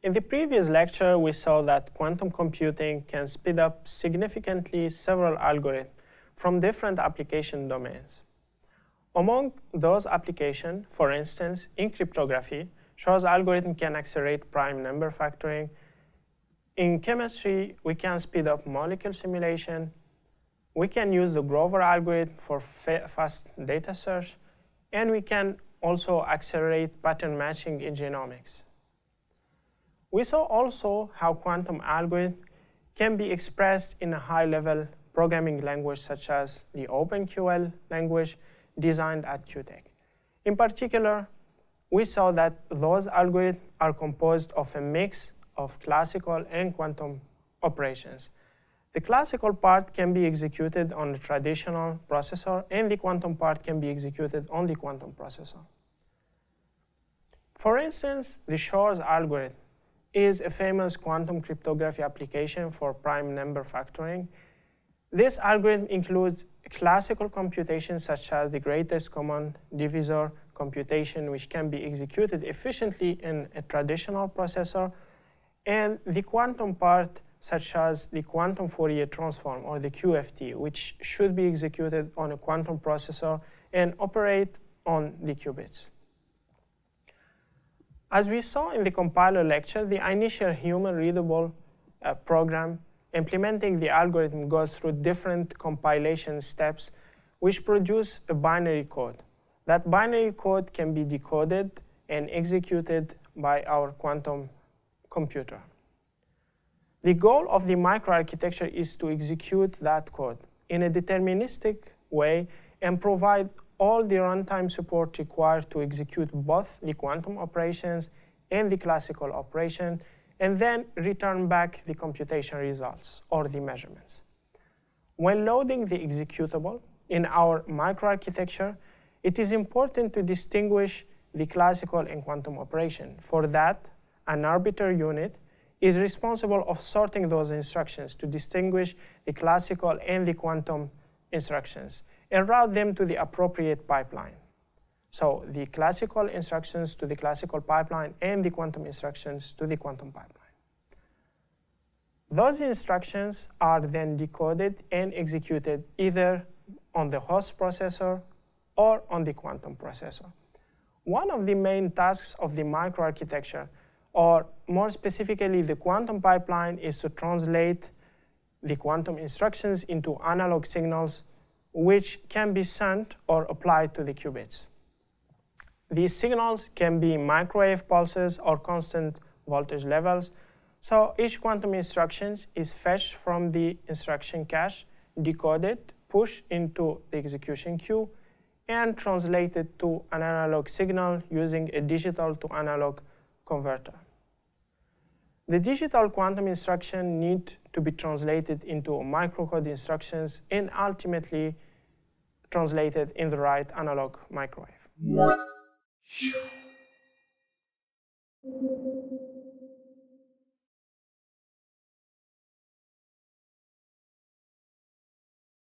In the previous lecture, we saw that quantum computing can speed up significantly several algorithms from different application domains. Among those applications, for instance, in cryptography, Shor's algorithm can accelerate prime number factoring. In chemistry, we can speed up molecule simulation. We can use the Grover algorithm for fast data search. And we can also accelerate pattern matching in genomics. We saw also how quantum algorithms can be expressed in a high-level programming language such as the OpenQL language designed at QTech. In particular, we saw that those algorithms are composed of a mix of classical and quantum operations. The classical part can be executed on a traditional processor, and the quantum part can be executed on the quantum processor. For instance, the Shor's algorithm is a famous quantum cryptography application for prime number factoring. This algorithm includes classical computation such as the greatest common divisor computation, which can be executed efficiently in a traditional processor, and the quantum part such as the quantum Fourier transform, or the QFT, which should be executed on a quantum processor and operate on the qubits. As we saw in the compiler lecture, the initial human-readable program implementing the algorithm goes through different compilation steps which produce a binary code. That binary code can be decoded and executed by our quantum computer. The goal of the microarchitecture is to execute that code in a deterministic way and provide all the runtime support required to execute both the quantum operations and the classical operation, and then return back the computation results or the measurements. When loading the executable in our microarchitecture, it is important to distinguish the classical and quantum operation. For that, an arbiter unit is responsible of sorting those instructions to distinguish the classical and the quantum instructions and route them to the appropriate pipeline. So the classical instructions to the classical pipeline and the quantum instructions to the quantum pipeline. Those instructions are then decoded and executed either on the host processor or on the quantum processor. One of the main tasks of the microarchitecture, or more specifically the quantum pipeline, is to translate the quantum instructions into analog signals which can be sent or applied to the qubits. These signals can be microwave pulses or constant voltage levels. So each quantum instruction is fetched from the instruction cache, decoded, pushed into the execution queue, and translated to an analog signal using a digital to analog converter. The digital quantum instruction need to be translated into microcode instructions and ultimately translated in the right analog microwave.